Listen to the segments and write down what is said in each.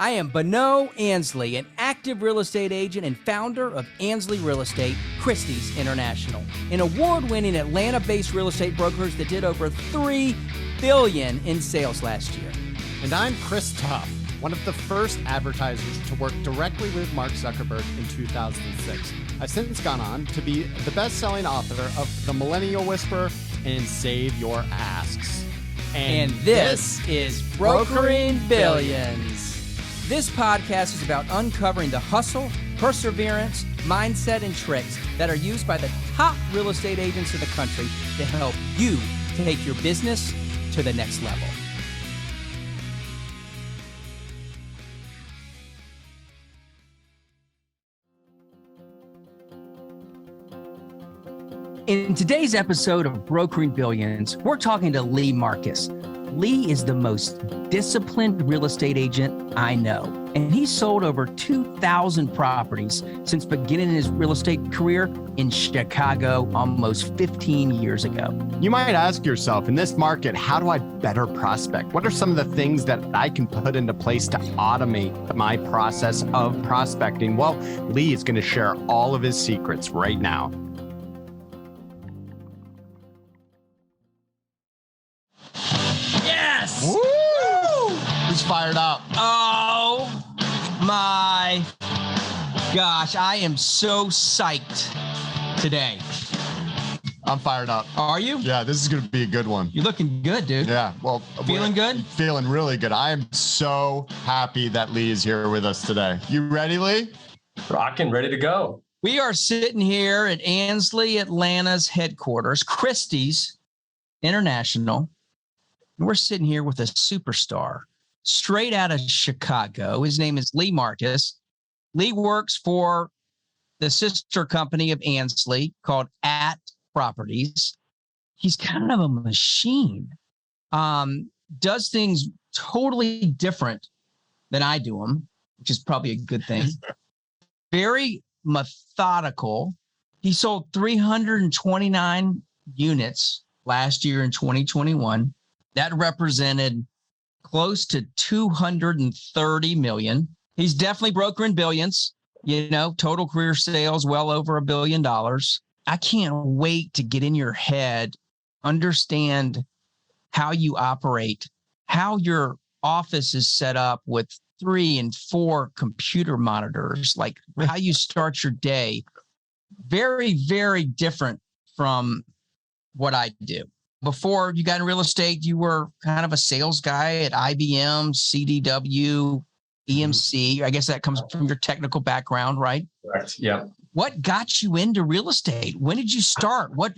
I am Bonneau Ansley, an active real estate agent and founder of Ansley Real Estate, Christie's International, an award-winning Atlanta-based real estate brokerage that did over $3 billion in sales last year. And I'm Chris Tuff, one of the first advertisers to work directly with Mark Zuckerberg in 2006. I've since gone on to be the best-selling author of The Millennial Whisperer and Save Your Asks. And this is Brokering Billions. This podcast is about uncovering the hustle, perseverance, mindset, and tricks that are used by the top real estate agents in the country to help you take your business to the next level. In today's episode of Brokering Billions, we're talking to Leigh Marcus. Leigh is the most disciplined real estate agent I know, and he's sold over 2,000 properties since beginning his real estate career in Chicago almost 15 years ago. You might ask yourself, in this market, how do I better prospect? What are some of the things that I can put into place to automate my process of prospecting? Well, Leigh is going to share all of his secrets right now. Woo! Who's fired up? Oh my gosh, I am so psyched today. I'm fired up. Are you? Yeah, this is going to be a good one. You're looking good, dude. Yeah, well, feeling good? Feeling really good. I am so happy that Leigh is here with us today. You ready, Leigh? Rocking, ready to go. We are sitting here at Ansley, Atlanta's headquarters, Christie's International. We're sitting here with a superstar straight out of Chicago. His name is Leigh Marcus. Leigh works for the sister company of Ansley called At Properties. He's kind of a machine. Does things totally different than I do them, which is probably a good thing. Very methodical. He sold 329 units last year in 2021. That represented close to 230 million. He's definitely brokering billions, total career sales well over $1 billion. I can't wait to get in your head, understand how you operate, how your office is set up with 3 and 4 computer monitors, like how you start your day. Very, very different from what I do. Before you got in real estate, you were kind of a sales guy at IBM, CDW, EMC. I guess that comes from your technical background, right? Correct. Yeah. What got you into real estate? When did you start? What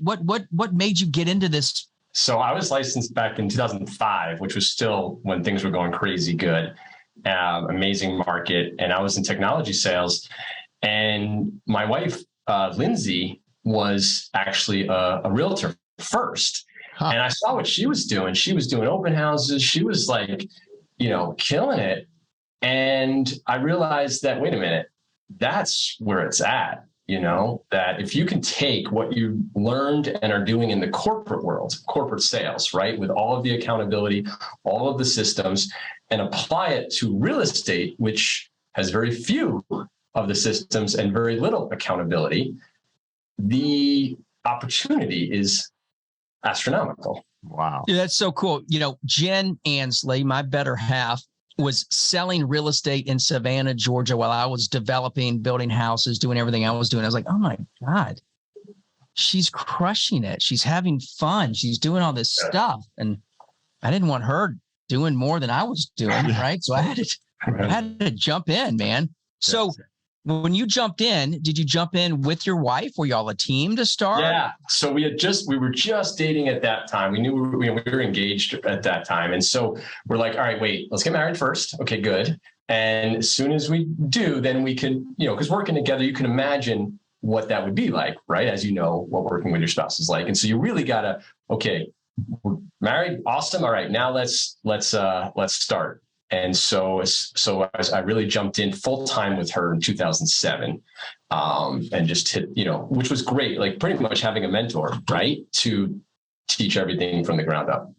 made you get into this? So I was licensed back in 2005, which was still when things were going crazy good. Amazing market. And I was in technology sales. And my wife, Lindsay, was actually a realtor first. And I saw what she was doing. She was doing open houses. She was like, killing it. And I realized that, wait a minute, that's where it's at, that if you can take what you learned and are doing in the corporate world, corporate sales, right, with all of the accountability, all of the systems, and apply it to real estate, which has very few of the systems and very little accountability, the opportunity is astronomical. Wow. Yeah, that's so cool. Jen Ansley, my better half, was selling real estate in Savannah, Georgia, while I was developing, building houses, doing everything I was doing. I was like, oh my God, she's crushing it. She's having fun. She's doing all this stuff. And I didn't want her doing more than I was doing. Right. So I had to jump in, man. So when you jumped in, did you jump in with your wife? Were y'all a team to start? Yeah. So we were just dating at that time. We knew we were engaged at that time. And so we're like, all right, wait, let's get married first. Okay, good. And as soon as we do, then we can, because working together, you can imagine what that would be like, right? As you know, what working with your spouse is like. And so you really gotta, okay, we're married. Awesome. All right, now let's start. And so I really jumped in full time with her in 2007, and just hit, which was great. Like pretty much having a mentor, right, to teach everything from the ground up.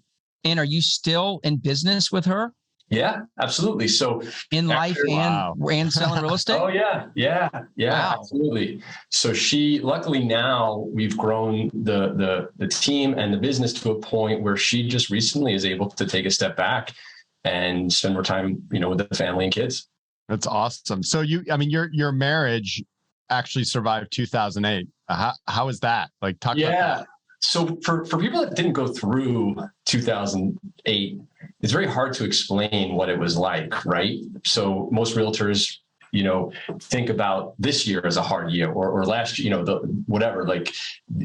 And are you still in business with her? Yeah, absolutely. So in life and selling real estate? Oh yeah, Wow. absolutely. So luckily now we've grown the team and the business to a point where she just recently is able to take a step back and spend more time, with the family and kids. That's awesome. So your marriage actually survived 2008. How is that? Like, talk about that. So for people that didn't go through 2008, it's very hard to explain what it was like, right? So most realtors, think about this year as a hard year, or last year, like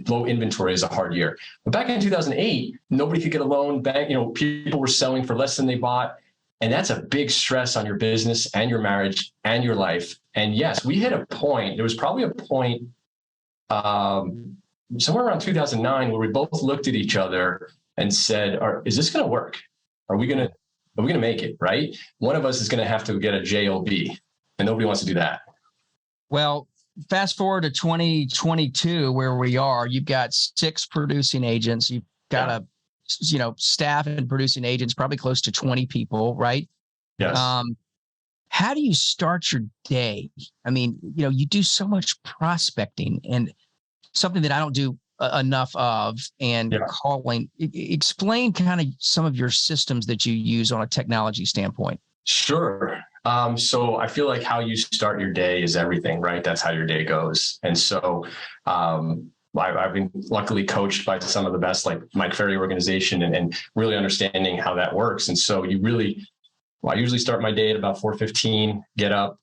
low inventory is a hard year. But back in 2008, nobody could get a loan. People were selling for less than they bought. And that's a big stress on your business and your marriage and your life. And yes, we hit a point. There was probably a point somewhere around 2009 where we both looked at each other and said, is this going to work? Are we going to make it? Right? One of us is going to have to get a JOB, and nobody wants to do that. Well, fast forward to 2022, where we are. You've got 6 producing agents. You've got a staff and producing agents, probably close to 20 people, right? Yes. How do you start your day? I mean, you do so much prospecting, and something that I don't do enough of, and calling. Explain kind of some of your systems that you use on a technology standpoint. Sure. So I feel like how you start your day is everything, right? That's how your day goes. And so I've been luckily coached by some of the best, like Mike Ferry organization, and really understanding how that works. And so I usually start my day at about 4:15, get up,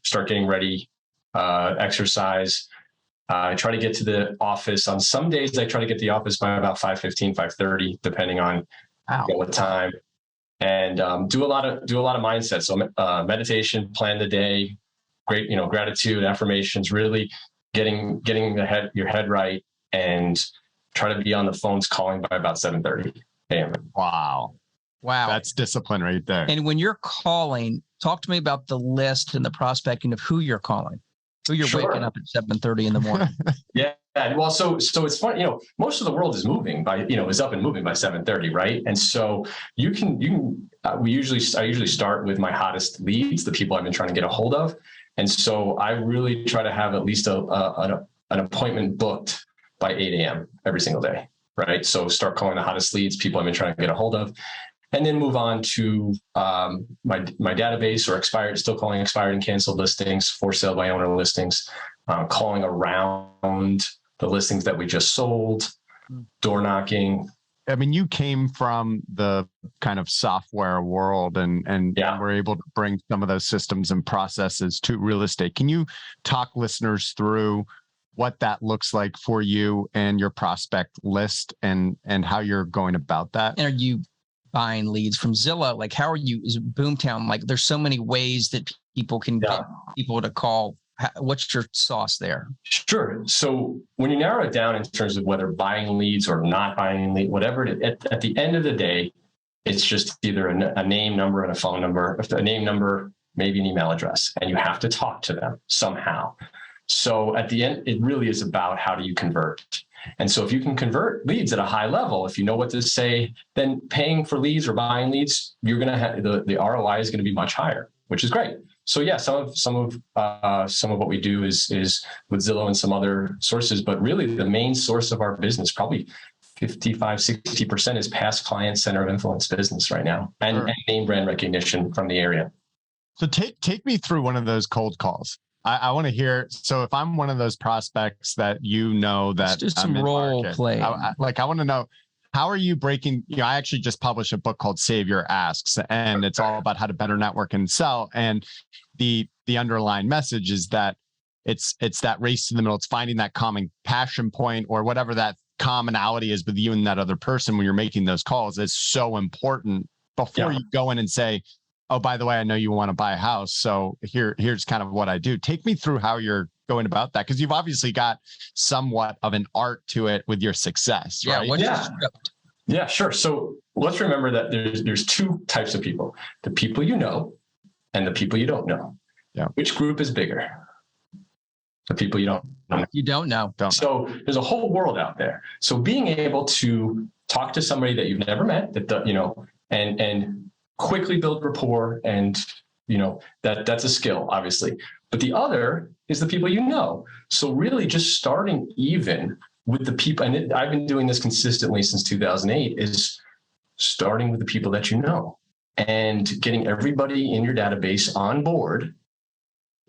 start getting ready, exercise. I try to get to the office. On some days, I try to get to the office by about 5:15, 5:30, depending on what time. And do a lot of mindset. So meditation, plan the day, great, gratitude, affirmations, really getting your head right, and try to be on the phones calling by about 7:30 a.m. Wow. That's discipline right there. And when you're calling, talk to me about the list and the prospecting of who you're calling. So you're waking up at 7:30 in the morning. Yeah. Well, so it's funny, most of the world is moving by, is up and moving by 7:30, right? And so I usually start with my hottest leads, the people I've been trying to get a hold of. And so I really try to have at least an appointment booked by 8 a.m. every single day, right? So start calling the hottest leads, people I've been trying to get a hold of. And then move on to my database, or still calling expired and canceled listings, for sale by owner listings, calling around the listings that we just sold, door knocking. I mean, you came from the kind of software world and were able to bring some of those systems and processes to real estate. Can you talk listeners through what that looks like for you and your prospect list, and how you're going about that? And are you buying leads from Zillow? Like, how are you, is Boomtown, like there's so many ways that people can get people to call. What's your sauce there? Sure. So when you narrow it down in terms of whether buying leads or not buying leads, whatever, at the end of the day, it's just either a name, number, and a phone number. If a name, number, maybe an email address, and you have to talk to them somehow. So at the end, it really is about how do you convert. And so if you can convert leads at a high level, if you know what to say, then paying for leads or buying leads, you're going to have the ROI is going to be much higher, which is great. So yeah, some of what we do is with Zillow and some other sources, but really the main source of our business, probably 55, 60% is past client center of influence business right now, and name brand recognition from the area. So take me through one of those cold calls. I want to hear. So if I'm one of those prospects that that let's do some role play. I want to know, how are you breaking? I actually just published a book called Save Your Asks, and it's all about how to better network and sell. And the underlying message is that it's that race to the middle. It's finding that common passion point, or whatever that commonality is with you and that other person when you're making those calls. Is so important before you go in and say, oh, by the way, I know you want to buy a house, so here's kind of what I do. Take me through how you're going about that, because you've obviously got somewhat of an art to it with your success, right? Yeah, sure. So let's remember that there's 2 types of people: the people you know and the people you don't know. Yeah. Which group is bigger? The people you don't know. You don't know. So there's a whole world out there. So being able to talk to somebody that you've never met, and quickly build rapport, and that's a skill, obviously. But the other is the people you know. So really just starting even with the people, and I've been doing this consistently since 2008, is starting with the people that you know and getting everybody in your database on board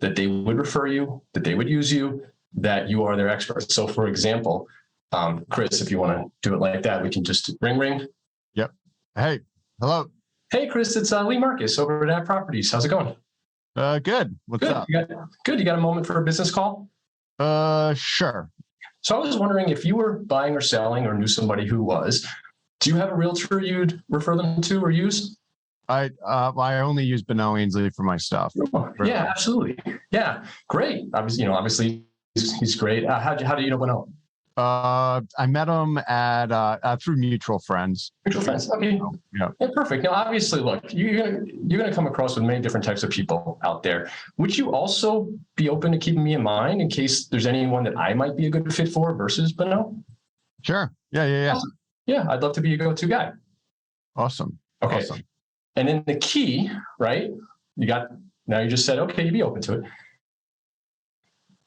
that they would refer you, that they would use you, that you are their expert. So for example, Chris, if you want to do it like that, we can just ring. Yep. Hey, hello. Hey, Chris, it's Leigh Marcus over at Ad Properties. How's it going? Good. What's Good. up? You got a moment for a business call? Sure. So I was wondering if you were buying or selling or knew somebody who was, do you have a realtor you'd refer them to or use? I only use Bonneau Ainsley for my stuff. Oh, yeah, absolutely. Yeah, great. Obviously he's great. How do you know Bonneau? I met him at through mutual friends. Mutual friends. Okay. Yeah. Yeah, perfect. Now, obviously, look, you're gonna come across with many different types of people out there. Would you also be open to keeping me in mind in case there's anyone that I might be a good fit for versus Bonneau? Sure. Yeah. Awesome. Yeah, I'd love to be a go-to guy. Awesome. Okay. Awesome. And then the key, right? You just said, okay, you'd be open to it.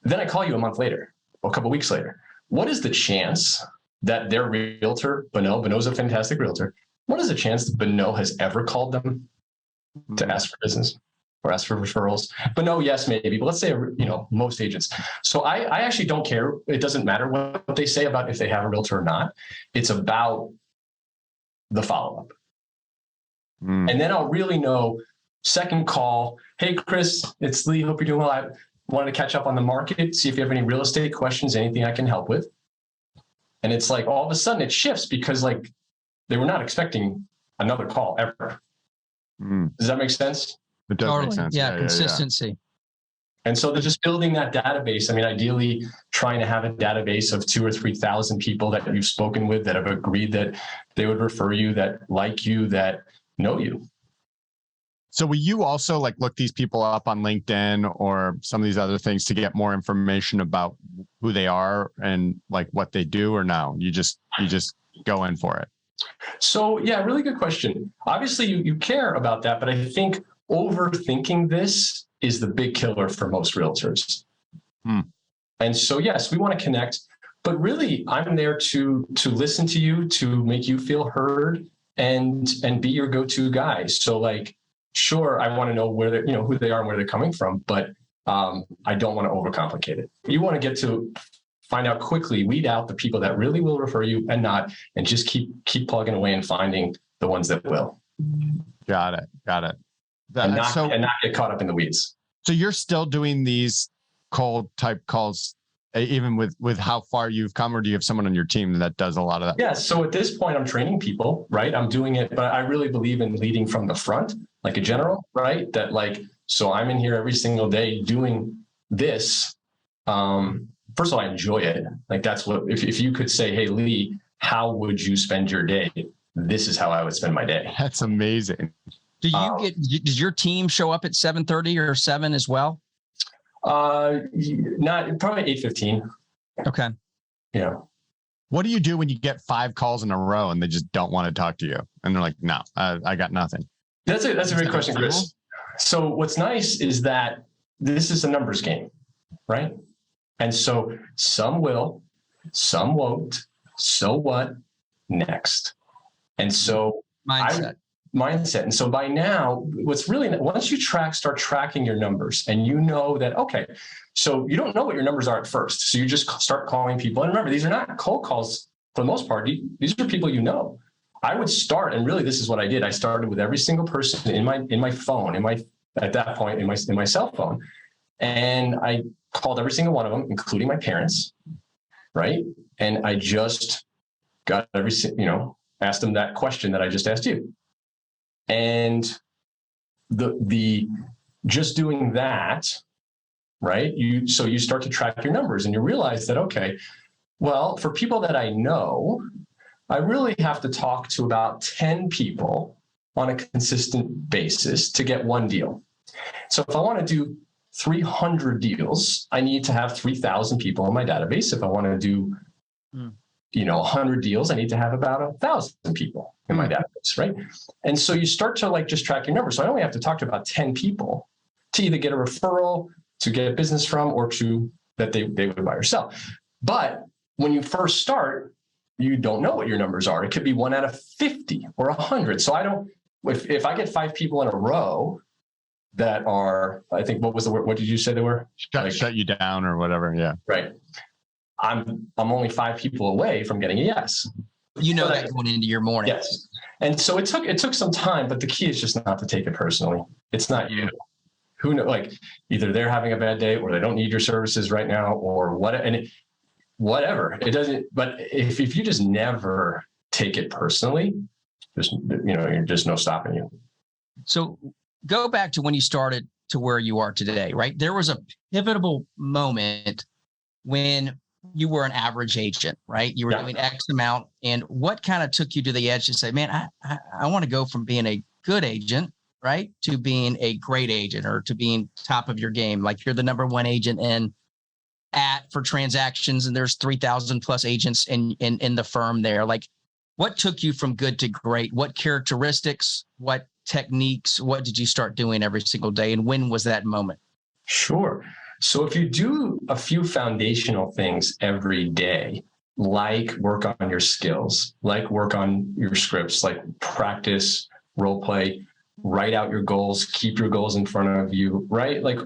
Then I call you a month later, or a couple of weeks later. What is the chance that their realtor, Bonneau's a fantastic realtor. What is the chance that Bonneau has ever called them to ask for business or ask for referrals? Bonneau, yes, maybe, but let's say, most agents. So I actually don't care. It doesn't matter what they say about if they have a realtor or not. It's about the follow-up. And then I'll really know, second call, hey, Chris, it's Leigh. Hope you're doing well. I wanted to catch up on the market, see if you have any real estate questions, anything I can help with. And it's like all of a sudden it shifts because like they were not expecting another call ever. Does that make sense? It does make sense. Yeah, consistency. And so they're just building that database. I mean, ideally trying to have a database of 2,000 or 3,000 people that you've spoken with that have agreed that they would refer you, that like you, that know you. So will you also like look these people up on LinkedIn or some of these other things to get more information about who they are and like what they do, or no? You just go in for it? So yeah, really good question. Obviously you care about that, but I think overthinking this is the big killer for most realtors. And so yes, we want to connect, but really I'm there to listen to you, to make you feel heard and be your go-to guy. So like, sure, I want to know where they're, who they are and where they're coming from, but I don't want to overcomplicate it. You want to get to find out quickly, weed out the people that really will refer you and not, and just keep plugging away and finding the ones that will. Got it. And not get caught up in the weeds. So you're still doing these cold type calls, even with how far you've come, or do you have someone on your team that does a lot of that? Yeah. So at this point, I'm training people, right? I'm doing it, but I really believe in leading from the front, like a general, right? That like, so I'm in here every single day doing this. First of all, I enjoy it. Like that's what, if you could say, hey, Leigh, how would you spend your day? This is how I would spend my day. That's amazing. Does your team show up at 7:30 or 7 as well? Not probably 8:15. Okay. Yeah. What do you do when you get 5 calls in a row and they just don't want to talk to you? And they're like, no, I got nothing. That's a great question, Chris. So what's nice is that this is a numbers game, right? And so some will, some won't. So what? Next. And so mindset. And so by now, what's really, once you start tracking your numbers and you know that, okay, so you don't know what your numbers are at first. So you just start calling people. And remember, these are not cold calls for the most part. These are people you know. I would start, and really this is what I did. I started with every single person in my phone, at that point in my cell phone. And I called every single one of them, including my parents, right? And I just got asked them that question that I just asked you. And the just doing that, right? You start to track your numbers and you realize that, okay, well, for people that I know, I really have to talk to about 10 people on a consistent basis to get one deal. So if I want to do 300 deals, I need to have 3,000 people in my database. If I want to do 100 deals, I need to have about 1,000 people in my database, right? And so you start to like just track your numbers. So I only have to talk to about 10 people to either get a referral, to get a business from, or to that they would buy or sell. But when you first start, you don't know what your numbers are. It could be 1 out of 50 or 100. So if I get 5 people in a row that are, I think, what was the word? What did you say they were? Shut you down or whatever. Yeah. Right. I'm only 5 people away from getting a yes. That going into your morning. Yes. And so it took some time, but the key is just not to take it personally. It's not you. Who knows? Like either they're having a bad day or they don't need your services right now or what. And whatever it doesn't. But if you just never take it personally, you're just no stopping you. So go back to when you started to where you are today, right? There was a pivotal moment when you were an average agent, right? You were doing X amount. And what kind of took you to the edge and say, man, I want to go from being a good agent, right, to being a great agent or to being top of your game? Like you're the number 1 agent for transactions, and there's 3,000 plus agents in the firm there. Like what took you from good to great? What characteristics, what techniques, what did you start doing every single day? And when was that moment? Sure. So if you do a few foundational things every day, like work on your skills, like work on your scripts, like practice, role play, write out your goals, keep your goals in front of you, right? Like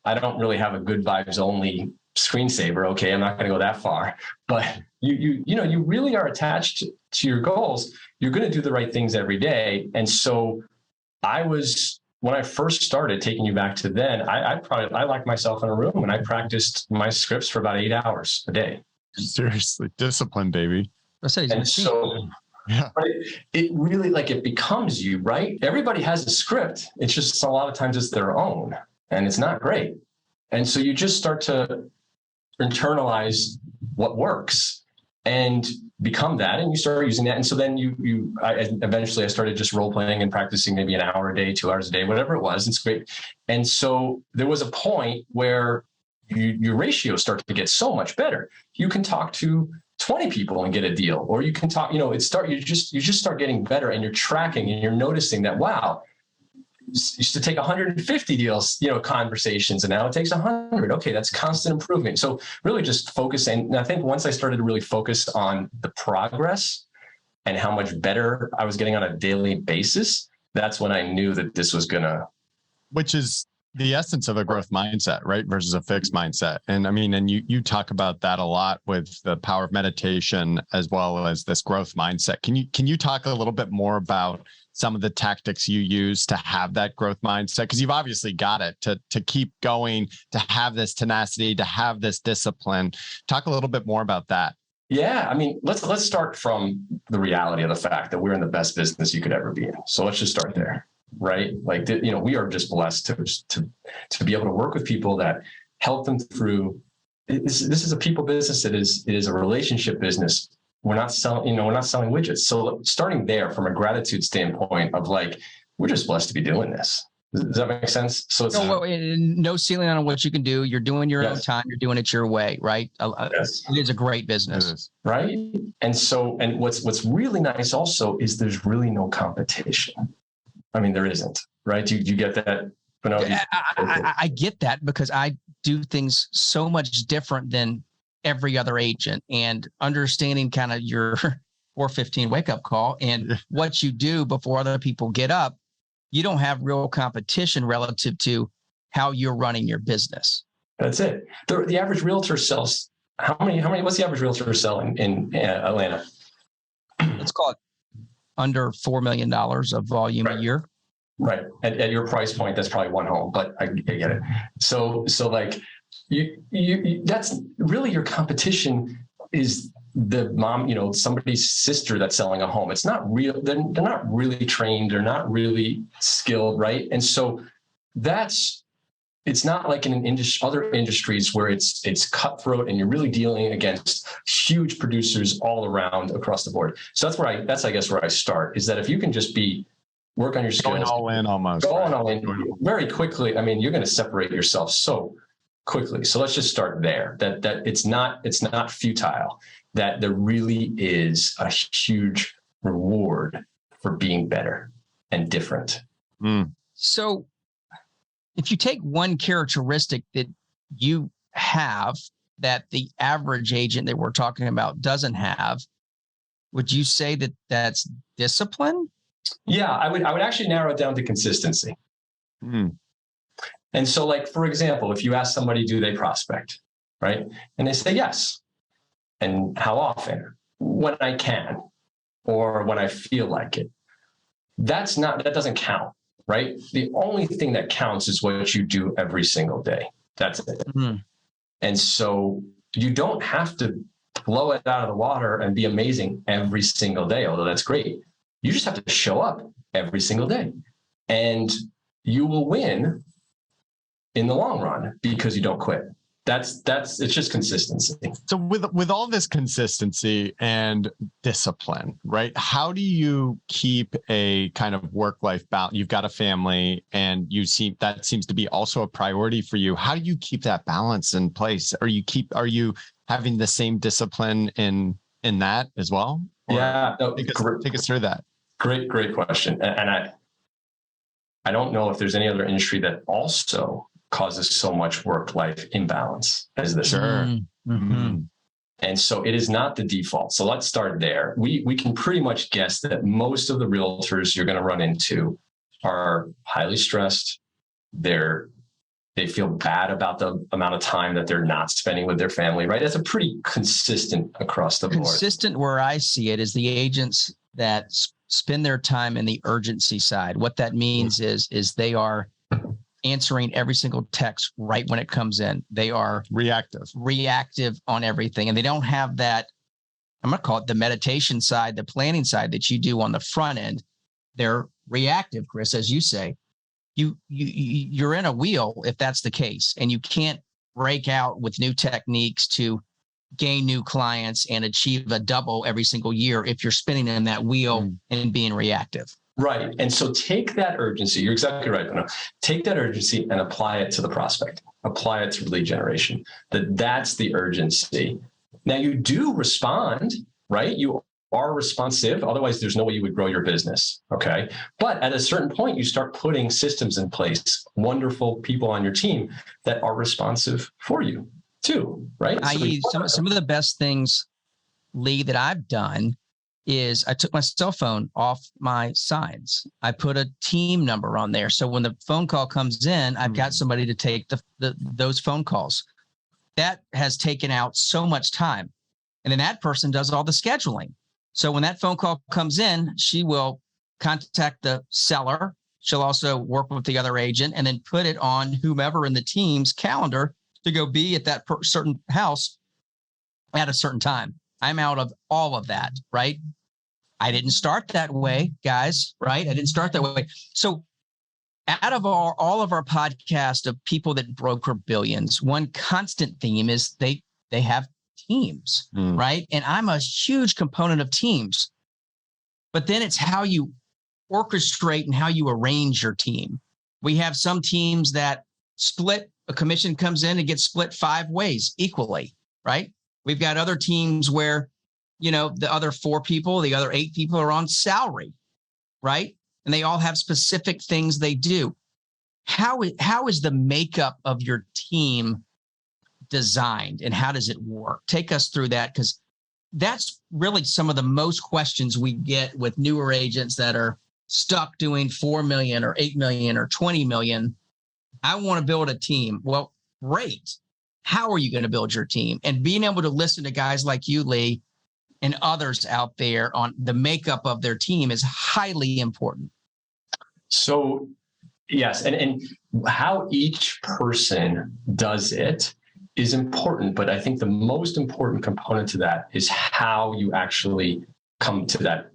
I don't really have a good vibes only screensaver. Okay. I'm not going to go that far, but you really are attached to your goals. You're going to do the right things every day. And so when I first started, taking you back to then, I locked myself in a room and I practiced my scripts for about 8 hours a day. Seriously, discipline, baby. And so yeah, it really it becomes you, right? Everybody has a script. It's just a lot of times it's their own and it's not great. And so you just start to internalize what works and become that, and you start using that. And so then eventually I started just role playing and practicing maybe an hour a day, 2 hours a day, whatever it was. It's great. And so there was a point where your ratios start to get so much better. You can talk to 20 people and get a deal, or you can talk, you just start getting better, and you're tracking and you're noticing that, wow, used to take 150 deals, conversations, and now it takes 100. Okay, that's constant improvement. So really just focusing. And I think once I started to really focus on the progress and how much better I was getting on a daily basis, that's when I knew that this was which is the essence of a growth mindset, right? Versus a fixed mindset. And I mean, and you talk about that a lot with the power of meditation as well as this growth mindset. Can you talk a little bit more about some of the tactics you use to have that growth mindset? Because you've obviously got it to keep going, to have this tenacity, to have this discipline. Talk a little bit more about that. Yeah. I mean, let's start from the reality of the fact that we're in the best business you could ever be in. So let's just start there, right? Like, we are just blessed to be able to work with people that help them through. This is a people business. It is a relationship business. We're not selling widgets. So starting there from a gratitude standpoint of we're just blessed to be doing this. Does that make sense? So it's no ceiling on what you can do. You're doing your own time. You're doing it your way, right? Yes. It is a great business, right? And what's really nice also is there's really no competition. I mean, there isn't, right? Do you get that? I get that because I do things so much different than every other agent, and understanding kind of your 4:15 wake up call and what you do before other people get up. You don't have real competition relative to how you're running your business. That's it. The average realtor sells how many? What's the average realtor sell in Atlanta? Let's call it under $4 million of volume a year. Right. At your price point, that's probably one home, but I get it. So you that's really your competition is the mom, somebody's sister that's selling a home. It's not real. They're not really trained. They're not really skilled. Right. And so it's not like in other industries where it's cutthroat and you're really dealing against huge producers all around across the board. So that's I guess where I start is that if you can just work on your skills. Going all in almost. Going all in very quickly. I mean, you're going to separate yourself so quickly. So let's just start there. That it's not futile. that there really is a huge reward for being better and different. So if you take one characteristic that you have that the average agent that we're talking about doesn't have, would you say that that's discipline? Yeah, I would actually narrow it down to consistency. And so, like, for example, if you ask somebody, do they prospect, right? And they say yes. And how often? When I can, or when I feel like it. That doesn't count, right? The only thing that counts is what you do every single day. That's it. And so you don't have to blow it out of the water and be amazing every single day, although that's great. You just have to show up every single day, and you will win in the long run because you don't quit. It's just consistency. So with all this consistency and discipline, right? How do you keep a kind of work-life balance? You've got a family, and that seems to be also a priority for you. How do you keep that balance in place? Are you having the same discipline in that as well? Or take us through that. Great question. And I don't know if there's any other industry that also causes so much work-life imbalance as this. Sure. And so it is not the default. So let's start there. We can pretty much guess that most of the realtors you're going to run into are highly stressed. They feel bad about the amount of time that they're not spending with their family, right? That's a pretty consistent across the board. Consistent where I see it is the agents that spend their time in the urgency side. What that means is they are answering every single text right when it comes in. They are reactive on everything. And they don't have that, I'm going to call it the meditation side, the planning side that you do on the front end. They're reactive, Chris, as you say. You're in a wheel if that's the case, and you can't break out with new techniques to gain new clients and achieve a double every single year if you're spinning in that wheel and being reactive. Right. And so take that urgency. You're exactly right, Bonneau. Take that urgency and apply it to the prospect. Apply it to lead generation. That's the urgency. Now you do respond, right? You are responsive. Otherwise, there's no way you would grow your business. Okay. But at a certain point, you start putting systems in place, wonderful people on your team that are responsive for you too, right? I.e., some of the best things, Leigh, that I've done is I took my cell phone off my signs. I put a team number on there. So when the phone call comes in, I've got somebody to take those phone calls. That has taken out so much time. And then that person does all the scheduling. So when that phone call comes in, she will contact the seller. She'll also work with the other agent and then put it on whomever in the team's calendar to go be at that certain house at a certain time. I'm out of all of that, right? I didn't start that way, guys, right? I didn't start that way. So out of all of our podcast of people that broker billions, one constant theme is they have teams, right? And I'm a huge component of teams. But then it's how you orchestrate and how you arrange your team. We have some teams that split, a commission comes in and gets split 5 ways equally, right? We've got other teams where, the other 4 people, the other 8 people are on salary, right? And they all have specific things they do. How is the makeup of your team designed and how does it work? Take us through that, because that's really some of the most questions we get with newer agents that are stuck doing 4 million or 8 million or 20 million. I want to build a team. Well, great. How are you going to build your team? And being able to listen to guys like you, Leigh, and others out there on the makeup of their team is highly important. So, yes. And how each person does it is important. But I think the most important component to that is how you actually come to that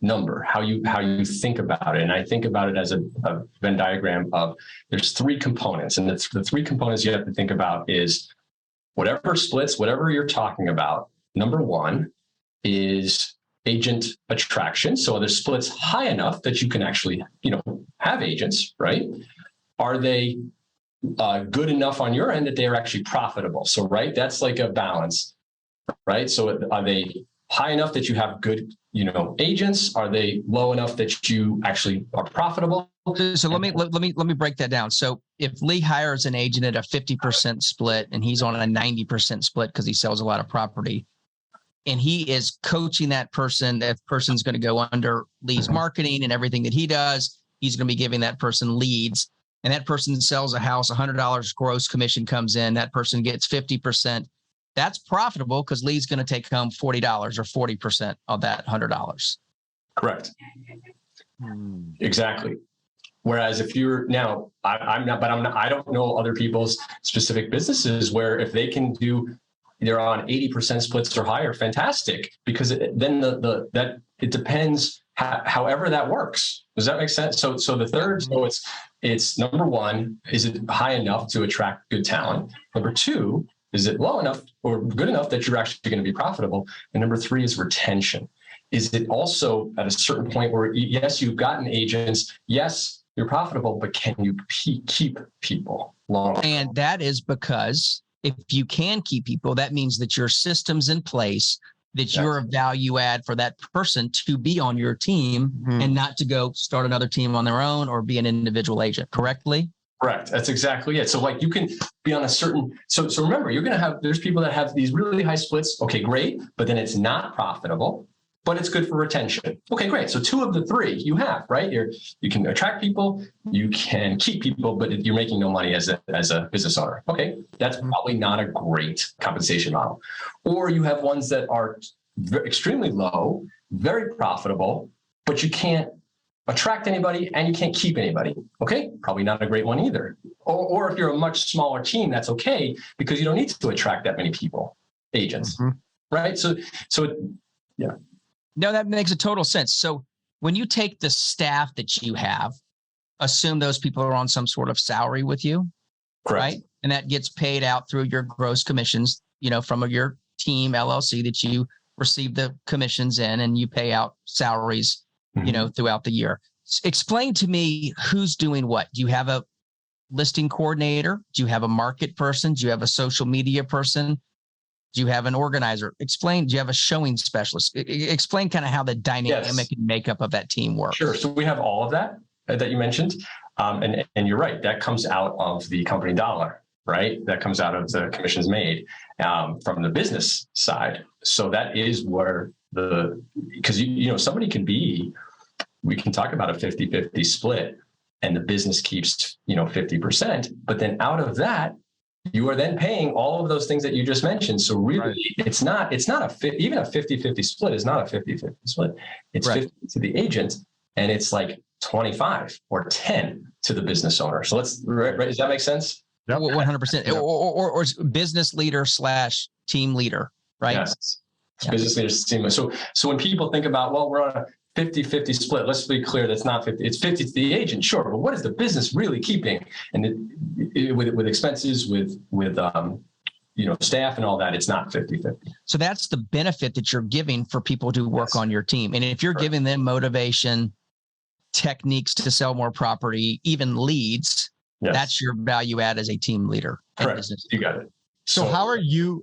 number, how you think about it. And I think about it as a Venn diagram of there's 3 components. And the 3 components you have to think about is whatever splits, whatever you're talking about. Number 1 is agent attraction. So are the splits high enough that you can actually, have agents, right? Are they good enough on your end that they are actually profitable? So, right, that's like a balance. right? So are they high enough that you have good, agents? Are they low enough that you actually are profitable? So let me break that down. So if Leigh hires an agent at a 50% split and he's on a 90% split because he sells a lot of property, and he is coaching that person's going to go under Leigh's marketing and everything that he does, he's going to be giving that person leads, and that person sells a house, $100 gross commission comes in, that person gets 50%. That's profitable because Leigh's going to take home $40 or 40% of that $100. Correct. Exactly. Whereas if you're now, I don't know other people's specific businesses where if they can do, they're on 80% splits or higher, fantastic, because then it depends however that works. Does that make sense? So the third, so it's number one, is it high enough to attract good talent? Number two, is it low enough or good enough that you're actually going to be profitable? And number three is retention. Is it also at a certain point where, yes, you've gotten agents, yes, you're profitable, but can you keep people long? And that is because if you can keep people, that means that your system's in place, that you're a value add for that person to be on your team and not to go start another team on their own or be an individual agent, correctly? Correct. That's exactly it. So like you can be on a certain, so remember, there's people that have these really high splits. Okay, great. But then it's not profitable, but it's good for retention. Okay, great. So two of the three you have, right? You can attract people, you can keep people, but you're making no money as a business owner. Okay, that's probably not a great compensation model. Or you have ones that are extremely low, very profitable, but you can't attract anybody and you can't keep anybody. Okay, probably not a great one either. Or if you're a much smaller team, that's okay because you don't need to attract that many people, agents, right? So yeah. No, that makes a total sense. So when you take the staff that you have, assume those people are on some sort of salary with you, correct, right? And that gets paid out through your gross commissions, from your team LLC that you receive the commissions in, and you pay out salaries, throughout the year. Explain to me who's doing what. Do you have a listing coordinator? Do you have a market person? Do you have a social media person? Do you have an organizer? Explain, do you have a showing specialist? Explain kind of how the dynamic and makeup of that team works. Sure. So we have all of that you mentioned. And you're right. That comes out of the company dollar, right? That comes out of the commissions made from the business side. So that is where because somebody can we can talk about a 50-50 split and the business keeps, 50%, but then out of that, you are then paying all of those things that you just mentioned. So really, it's not even a 50-50 split is not a 50-50 split. It's 50 to the agent, and it's like 25 or 10 to the business owner. So does that make sense? Yep. 100%. Or business leader / team leader, right? Yes. Business leader, team leader. So when people think about, well, we're on a 50-50 split. Let's be clear. That's not 50. It's 50 to the agent. Sure. But what is the business really keeping? And with expenses, with staff and all that, it's not 50-50. So that's the benefit that you're giving for people to work on your team. And if you're giving them motivation, techniques to sell more property, even leads, that's your value add as a team leader. Correct. You got it. So how are you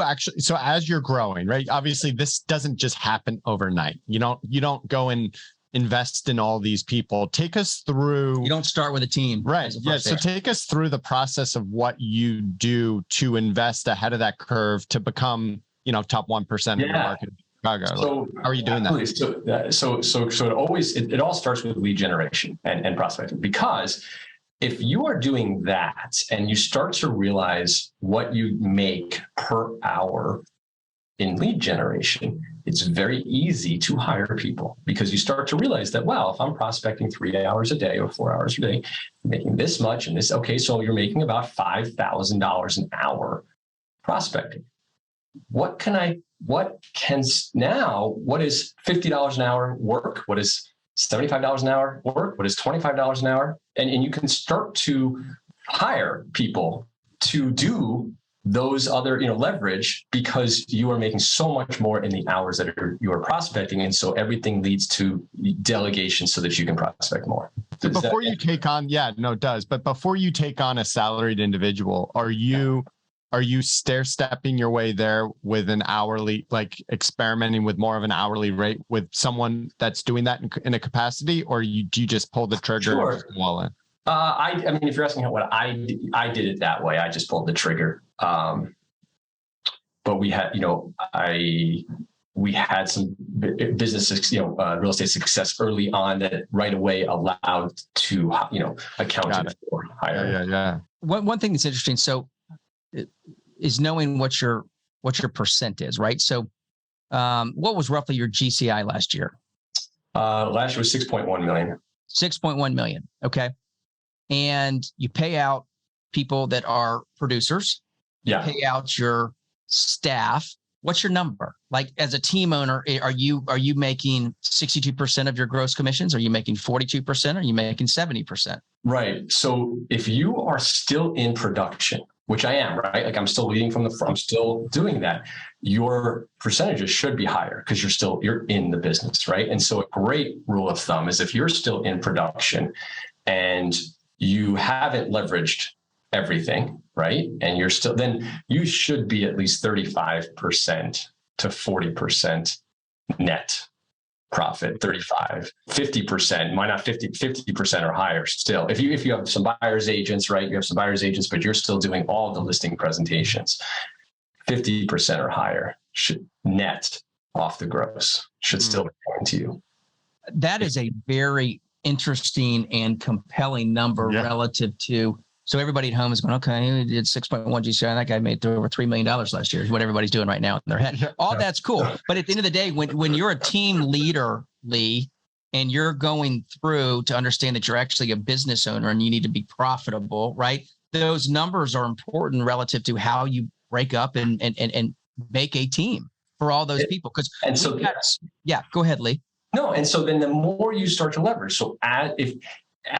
actually, so as you're growing, right? Obviously this doesn't just happen overnight. You don't go and invest in all these people. Take us through. You don't start with a team. Right. Yeah. So take us through the process of what you do to invest ahead of that curve to become, top 1% of the market in Chicago. So how are you doing that? So it all starts with lead generation and prospecting, because if you are doing that and you start to realize what you make per hour in lead generation, it's very easy to hire people, because you start to realize that, well, if I'm prospecting 3 hours a day or 4 hours a day, making this much and this, okay, so you're making about $5,000 an hour prospecting. What is $50 an hour work? What is $75 an hour work? What is $25 an hour? And you can start to hire people to do those other, leverage, because you are making so much more in the hours that you are prospecting. And so everything leads to delegation so that you can prospect more. So before you take on, it does. But before you take on a salaried individual, are you are you stair-stepping your way there with an hourly, like experimenting with more of an hourly rate with someone that's doing that in a capacity, or do you just pull the trigger Sure. and just go all in? I mean, if you're asking what I did it that way. I just pulled the trigger. But we had, we had some business, real estate success early on that right away allowed to, account for higher. Yeah. One thing that's interesting, so is knowing what your percent is, right? So what was roughly your GCI last year? Last year was 6.1 million. 6.1 million. Okay. And you pay out people that are producers. Yeah. Pay out your staff. What's your number? Like as a team owner, are you making 62% of your gross commissions? Are you making 42%? Are you making 70%? Right. So if you are still in production, which I am, right? Like I'm still leading from the front, I'm still doing that. Your percentages should be higher because you're in the business, right? And so a great rule of thumb is if you're still in production and you haven't leveraged everything, right? And you're still, then you should be at least 35% to 40% net profit, 35, 50%, why not 50% or higher still. If you have some buyer's agents, right? You have some buyer's agents, but you're still doing all the listing presentations, 50% or higher should net off the gross should still be going to you. That is a very interesting and compelling number relative to, so everybody at home is going, okay, we did 6.1 GCI. That guy made over $3 million last year, is what everybody's doing right now in their head. All that's cool. But at the end of the day, when you're a team leader, Leigh, and you're going through to understand that you're actually a business owner and you need to be profitable, right? Those numbers are important relative to how you break up and make a team for all those people. Go ahead, Leigh. No, and so then the more you start to leverage, so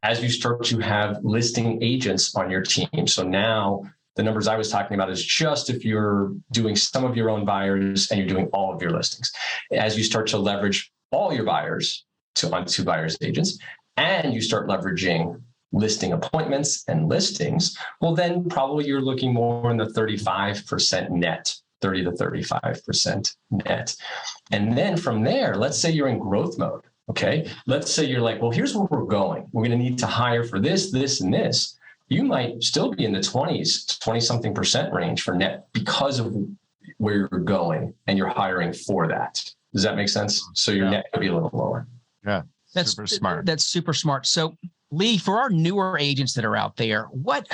as you start to have listing agents on your team, so now the numbers I was talking about is just if you're doing some of your own buyers and you're doing all of your listings. As you start to leverage all your buyers onto buyers agents, and you start leveraging listing appointments and listings, well, then probably you're looking more in the 35% net. 30 to 35% net. And then from there, let's say you're in growth mode. Okay. Let's say you're like, well, here's where we're going. We're going to need to hire for this, this, and this. You might still be in the 20 something percent range for net because of where you're going and you're hiring for that. Does that make sense? So your net could be a little lower. Yeah. That's super smart. That's super smart. So Leigh, for our newer agents that are out there, what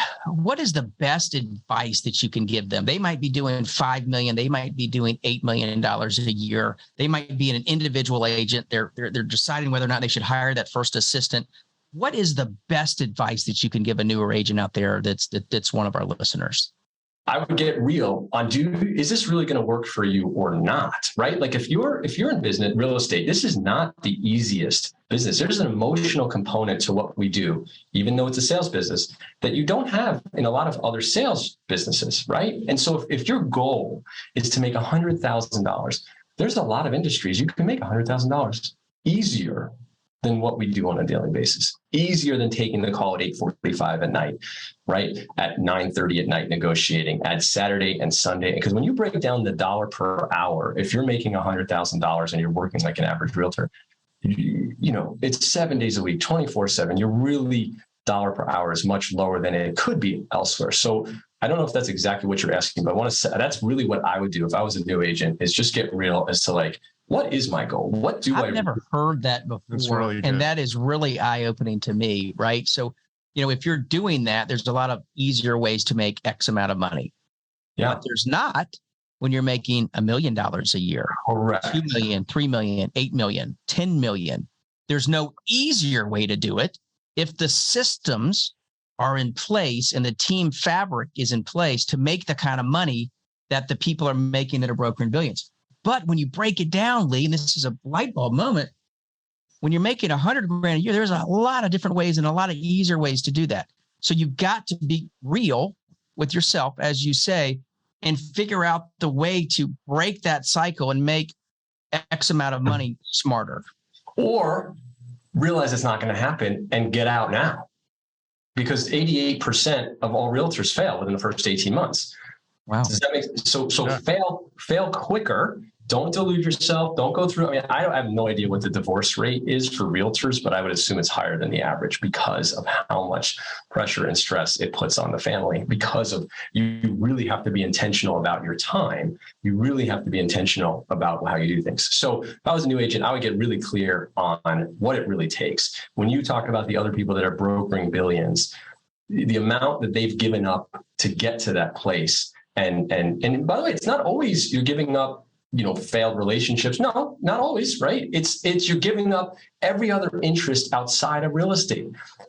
is the best advice that you can give them? They might be doing $5 million. They might be doing $8 million a year. They might be an individual agent. They're deciding whether or not they should hire that first assistant. What is the best advice that you can give a newer agent out there that's one of our listeners? I would get real on, is this really going to work for you or not? Right? Like if you're in business, real estate, this is not the easiest business. There's an emotional component to what we do, even though it's a sales business, that you don't have in a lot of other sales businesses, right? And so if your goal is to make $100,000, there's a lot of industries you can make $100,000 easier than what we do on a daily basis. Easier than taking the call at 8:45 at night, right? At 9:30 at night negotiating, at Saturday and Sunday. Because when you break down the dollar per hour, if you're making $100,000 and you're working like an average realtor, it's 7 days a week, 24/7. You're really dollar per hour is much lower than it could be elsewhere. So I don't know if that's exactly what you're asking, but I want to say that's really what I would do if I was a new agent, is just get real as to like, what is my goal? I've never heard that before. Really and that is really eye-opening to me, right? So, if you're doing that, there's a lot of easier ways to make X amount of money. Yeah. But there's not when you're making $1 million a year. Correct. 2 million, 3 million, 8 million, 10 million. There's no easier way to do it. If the systems are in place and the team fabric is in place to make the kind of money that the people are making that are brokering billions. But when you break it down, Leigh, and this is a light bulb moment, when you're making $100,000 a year, there's a lot of different ways and a lot of easier ways to do that. So you've got to be real with yourself, as you say, and figure out the way to break that cycle and make X amount of money smarter. Or realize it's not going to happen and get out now. Because 88% of all realtors fail within the first 18 months. Wow. Does that make sense? So Yeah. fail quicker. Don't delude yourself. Don't go through. I mean, I have no idea what the divorce rate is for realtors, but I would assume it's higher than the average because of how much pressure and stress it puts on the family. Because of you really have to be intentional about your time. You really have to be intentional about how you do things. So if I was a new agent, I would get really clear on what it really takes. When you talk about the other people that are brokering billions, the amount that they've given up to get to that place. And by the way, it's not always you're giving up, failed relationships. No, not always, right? It's you're giving up every other interest outside of real estate.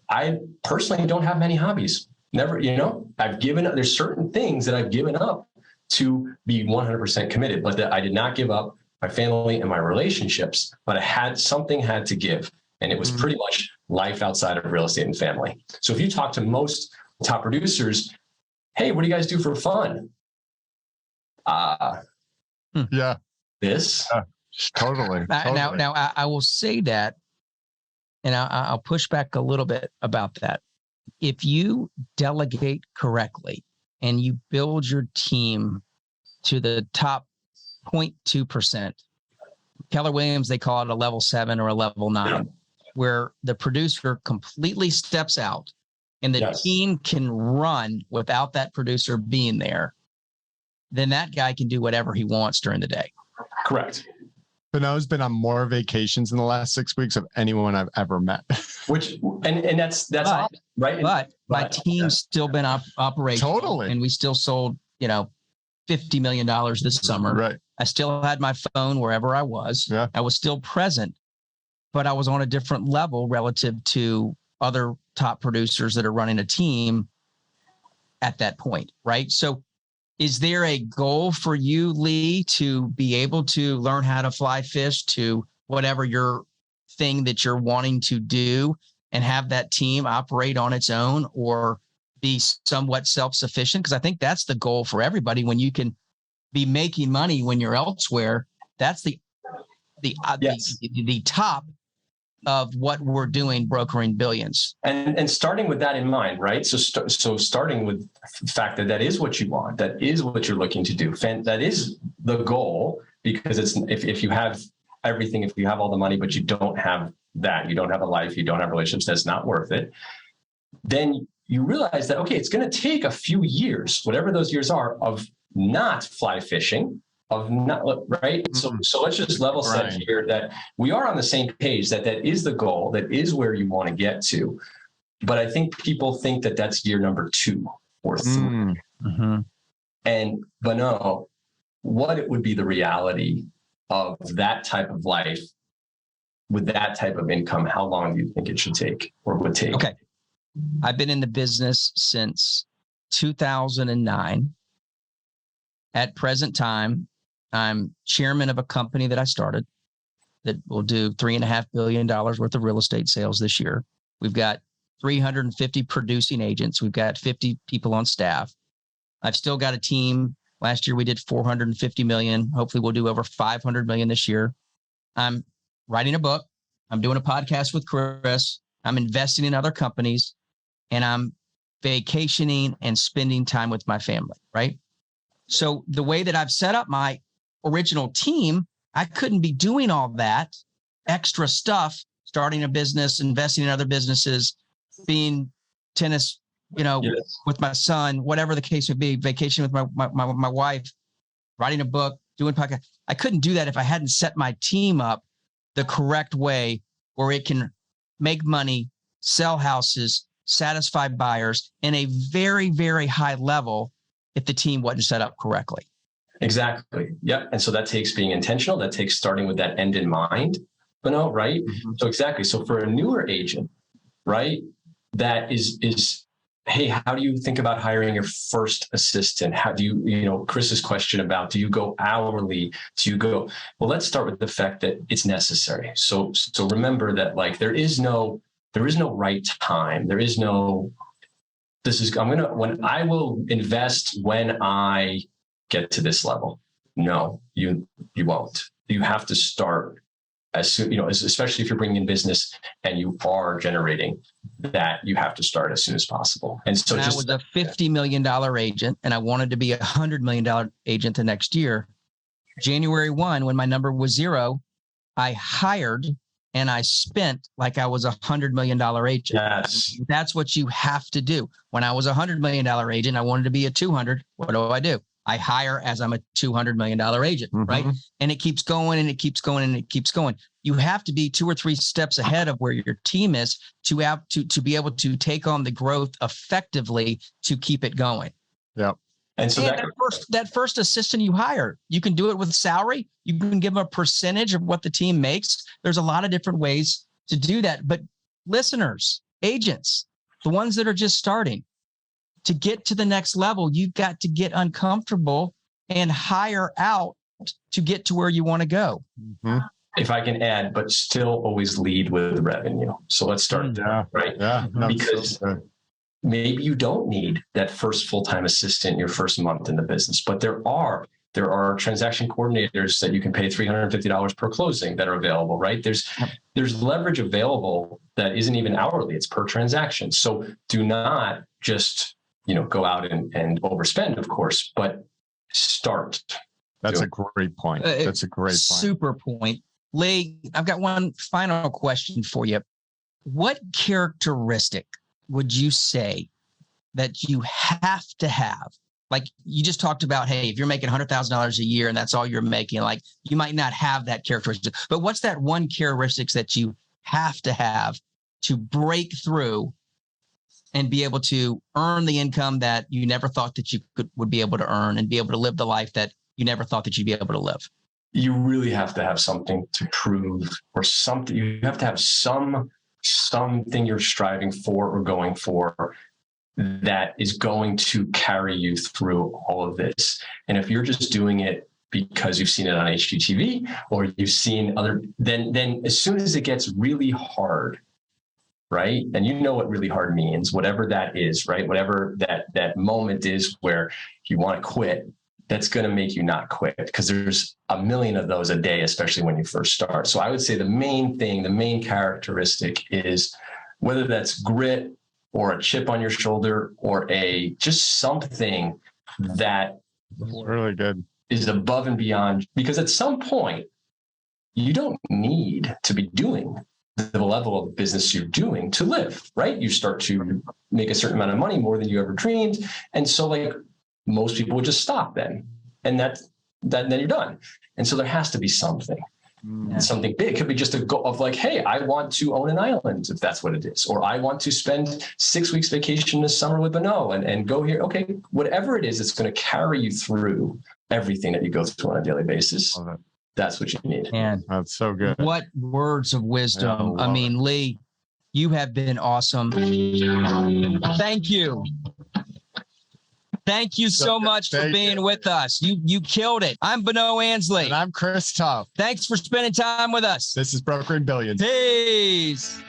I personally don't have many hobbies. Never, I've given up, there's certain things that I've given up to be 100% committed, but that I did not give up my family and my relationships, but something had to give. And it was pretty much life outside of real estate and family. So if you talk to most top producers, hey, what do you guys do for fun? Yeah. This. Totally. Now, I will say that, and I'll push back a little bit about that. If you delegate correctly and you build your team to the top 0.2%, Keller Williams, they call it a level 7 or a level 9, where the producer completely steps out and the team can run without that producer being there, then that guy can do whatever he wants during the day. Correct. Bonneau's been on more vacations in the last 6 weeks of anyone I've ever met. And that's awesome, right. But my team's still been operational. Totally. And we still sold, $50 million this summer. Right. I still had my phone wherever I was. Yeah. I was still present, but I was on a different level relative to other top producers that are running a team at that point. Right. So is there a goal for you, Leigh, to be able to learn how to fly fish to whatever your thing that you're wanting to do and have that team operate on its own or be somewhat self-sufficient? Because I think that's the goal for everybody. When you can be making money when you're elsewhere, that's the top of what we're doing, brokering billions. And starting with that in mind, right? So starting with the fact that is what you want, that is what you're looking to do. That is the goal, because it's if you have everything, if you have all the money, but you don't have that, you don't have a life, you don't have relationships, that's not worth it. Then you realize that, okay, it's going to take a few years, whatever those years are, of not fly fishing, of not, right? Mm-hmm. So let's just level set here that we are on the same page, that is the goal, that is where you want to get to. But I think people think that that's year number 2 or 3. Mm-hmm. And Bonneau, what it would be the reality of that type of life with that type of income? How long do you think it should take or would take? Okay. I've been in the business since 2009. At present time, I'm chairman of a company that I started that will do $3.5 billion worth of real estate sales this year. We've got 350 producing agents. We've got 50 people on staff. I've still got a team. Last year we did 450 million. Hopefully we'll do over 500 million this year. I'm writing a book. I'm doing a podcast with Chris. I'm investing in other companies, and I'm vacationing and spending time with my family, right? So the way that I've set up my original team, I couldn't be doing all that extra stuff, starting a business, investing in other businesses, being tennis, with my son, whatever the case would be, vacation with my wife, writing a book, doing podcast. I couldn't do that if I hadn't set my team up the correct way where it can make money, sell houses, satisfy buyers in a very, very high level if the team wasn't set up correctly. Exactly. Yep. And so that takes being intentional. That takes starting with that end in mind, Bonneau, right? Mm-hmm. So exactly. So for a newer agent, right, that is, hey, how do you think about hiring your first assistant? How do you, Chris's question about, do you go hourly? Do you go, well, let's start with the fact that it's necessary. So remember that there is no right time. There is no, when I will invest when I get to this level. No, you won't. You have to start as soon, especially if you're bringing in business and you are generating that, you have to start as soon as possible. And so I was a $50 million agent and I wanted to be a $100 million agent the next year. January 1, when my number was 0, I hired and I spent like I was a $100 million agent. Yes. That's what you have to do. When I was a $100 million agent, I wanted to be a 200. What do? I hire as I'm a $200 million agent, right? And it keeps going and it keeps going and it keeps going. You have to be 2 or 3 steps ahead of where your team is to have to be able to take on the growth effectively to keep it going. Yep. And so that first assistant you hire, you can do it with salary. You can give them a percentage of what the team makes. There's a lot of different ways to do that. But listeners, agents, the ones that are just starting, to get to the next level, you've got to get uncomfortable and hire out to get to where you want to go. If I can add, but still always lead with revenue. So let's start there, right? Yeah. No, because maybe you don't need that first full-time assistant your first month in the business, but there are transaction coordinators that you can pay $350 per closing that are available, right? There's leverage available that isn't even hourly, it's per transaction. So do not just, go out and overspend, of course, but start. That's a great point. That's a great point. Super point. Leigh, I've got one final question for you. What characteristic would you say that you have to have? Like you just talked about, hey, if you're making $100,000 a year and that's all you're making, like you might not have that characteristic, but what's that one characteristic that you have to break through and be able to earn the income that you never thought that you would be able to earn and be able to live the life that you never thought that you'd be able to live? You really have to have something to prove, or something. You have to have something you're striving for or going for that is going to carry you through all of this. And if you're just doing it because you've seen it on HGTV or you've seen then as soon as it gets really hard, right? And you know what really hard means, whatever that is, right? Whatever that moment is where you want to quit, that's going to make you not quit, because there's a million of those a day, especially when you first start. So I would say the main characteristic is, whether that's grit or a chip on your shoulder or just something that really good is above and beyond, because at some point you don't need to be doing the level of business you're doing to live, right? You start to make a certain amount of money, more than you ever dreamed. And so like most people would just stop then, and then you're done. And so there has to be something. Something big. It could be just a goal of like, hey, I want to own an island, if that's what it is. Or I want to spend 6 weeks vacation this summer with Bonneau and go here. Okay, whatever it is, it's going to carry you through everything that you go through on a daily basis. That's what you need. And that's so good. What words of wisdom. I mean, Leigh, you have been awesome. Thank you. Thank you so much for being with us. You killed it. I'm Bonneau Ansley. And I'm Chris Tuff. Thanks for spending time with us. This is Brokering Billions. Peace.